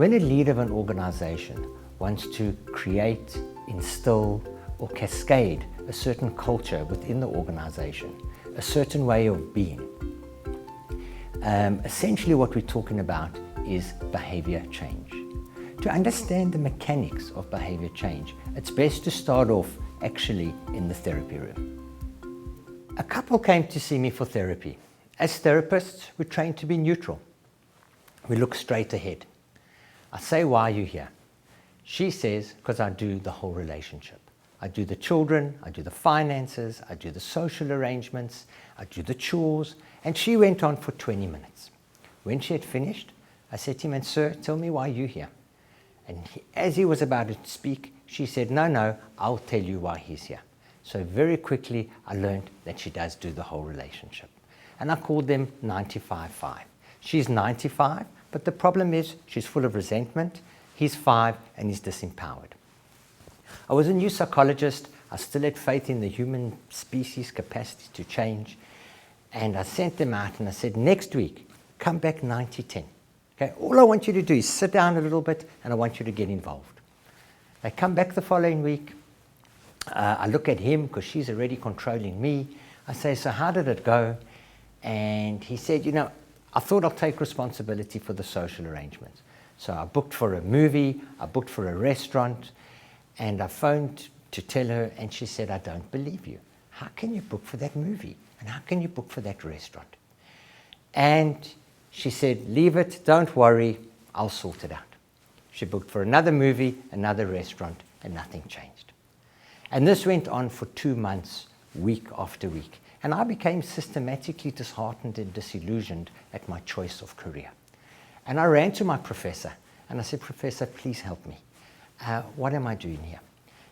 When a leader of an organization wants to create, instill, or cascade a certain culture within the organization, a certain way of being, essentially what we're talking about is behavior change. To understand the mechanics of behavior change, it's best to start off actually in the therapy room. A couple came to see me for therapy. As therapists, we're trained to be neutral. We look straight ahead. I say, why are you here? She says, because I do the whole relationship. I do the children, I do the finances, I do the social arrangements, I do the chores. And she went on for 20 minutes. When she had finished, I said to him, and sir, tell me why you're here. And as he was about to speak, she said, no, I'll tell you why he's here. So very quickly, I learned that she does do the whole relationship. And I called them 95-5. She's 95, but the problem is she's full of resentment. He's 5 and he's disempowered. I was a new psychologist. I still had faith in the human species' capacity to change. And I sent them out and I said, next week, come back 90-10. Okay? All I want you to do is sit down a little bit and I want you to get involved. They come back the following week. I look at him because she's already controlling me. I say, so how did it go? And he said, I thought I'll take responsibility for the social arrangements. So I booked for a movie, I booked for a restaurant, and I phoned to tell her, and she said, I don't believe you. How can you book for that movie? And how can you book for that restaurant? And she said, leave it, don't worry, I'll sort it out. She booked for another movie, another restaurant, and nothing changed. And this went on for 2 months, week after week. And I became systematically disheartened and disillusioned at my choice of career. And I ran to my professor, and I said, Professor, please help me. What am I doing here?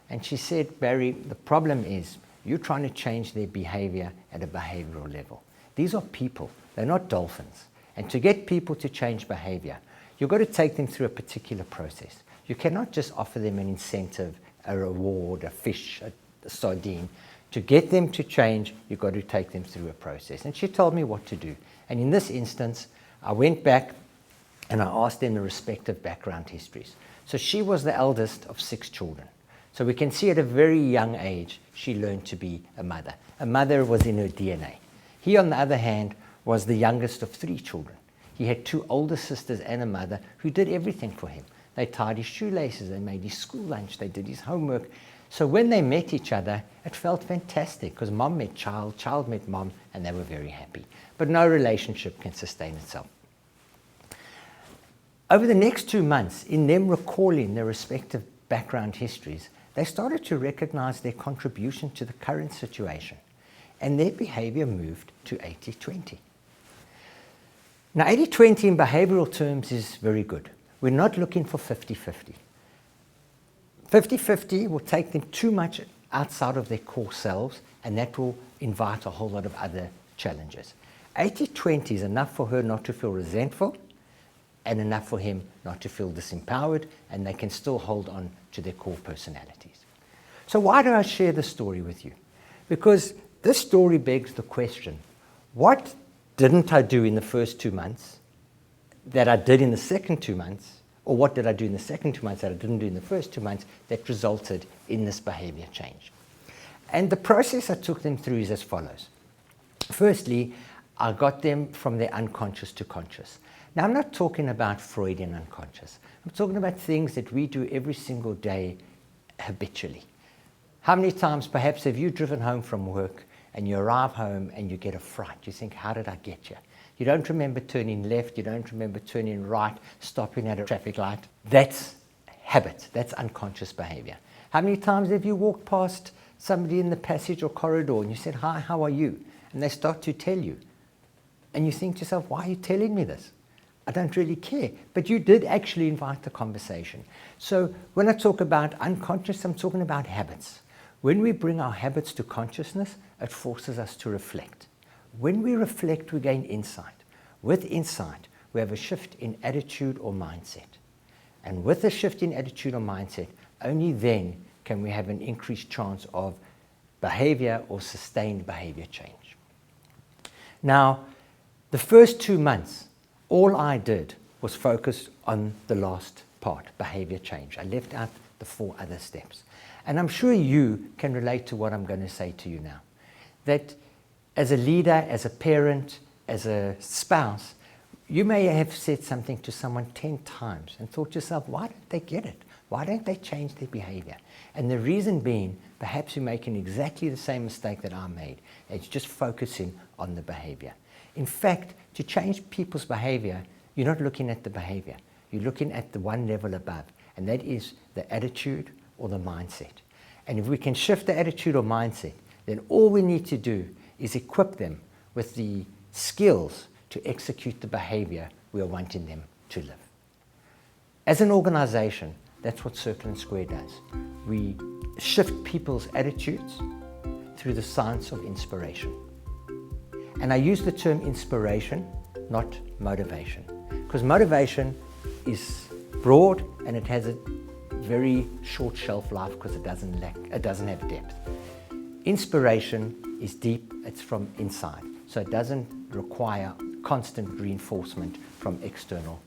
And she said, Barry, the problem is you're trying to change their behavior at a behavioral level. These are people, they're not dolphins. And to get people to change behavior, you've got to take them through a particular process. You cannot just offer them an incentive, a reward, a fish, a sardine. To get them to change, you've got to take them through a process. And she told me what to do. And in this instance, I went back and I asked them the respective background histories. So she was the eldest of 6 children. So we can see at a very young age, she learned to be a mother. A mother was in her DNA. He, on the other hand, was the youngest of 3 children. He had 2 older sisters and a mother who did everything for him. They tied his shoelaces, they made his school lunch, they did his homework. So when they met each other, it felt fantastic because mom met child, child met mom, and they were very happy. But no relationship can sustain itself. Over the next 2 months, in them recalling their respective background histories, they started to recognize their contribution to the current situation, and their behavior moved to 80-20. Now, 80-20 in behavioral terms is very good. We're not looking for 50-50. 50-50 will take them too much outside of their core selves, and that will invite a whole lot of other challenges. 80-20 is enough for her not to feel resentful and enough for him not to feel disempowered, and they can still hold on to their core personalities. So why do I share this story with you? Because this story begs the question, what didn't I do in the first 2 months that I did in the second 2 months? Or what did I do in the second 2 months that I didn't do in the first 2 months that resulted in this behavior change? And the process I took them through is as follows. Firstly, I got them from their unconscious to conscious. Now, I'm not talking about Freudian unconscious. I'm talking about things that we do every single day habitually. How many times perhaps have you driven home from work and you arrive home and you get a fright? You think, how did I get here? You don't remember turning left, you don't remember turning right, stopping at a traffic light. That's habit, that's unconscious behavior. How many times have you walked past somebody in the passage or corridor and you said, hi, how are you? And they start to tell you. And you think to yourself, why are you telling me this? I don't really care. But you did actually invite the conversation. So when I talk about unconscious, I'm talking about habits. When we bring our habits to consciousness, it forces us to reflect. When we reflect, we gain insight. With insight, we have a shift in attitude or mindset. And with a shift in attitude or mindset, only then can we have an increased chance of behavior or sustained behavior change. Now, the first 2 months, all I did was focus on the last part, behavior change. I left out the 4 other steps. And I'm sure you can relate to what I'm going to say to you now. That as a leader, as a parent, as a spouse, you may have said something to someone 10 times and thought to yourself, why don't they get it? Why don't they change their behavior? And the reason being, perhaps you're making exactly the same mistake that I made. It's just focusing on the behavior. In fact, to change people's behavior, you're not looking at the behavior. You're looking at the one level above, and that is the attitude or the mindset. And if we can shift the attitude or mindset, then all we need to do is equip them with the skills to execute the behavior we are wanting them to live. As an organization, that's what Circle and Square does. We shift people's attitudes through the science of inspiration. And I use the term inspiration, not motivation, because motivation is broad and it has a very short shelf life because it doesn't have depth. Inspiration is deep, it's from inside, so it doesn't require constant reinforcement from external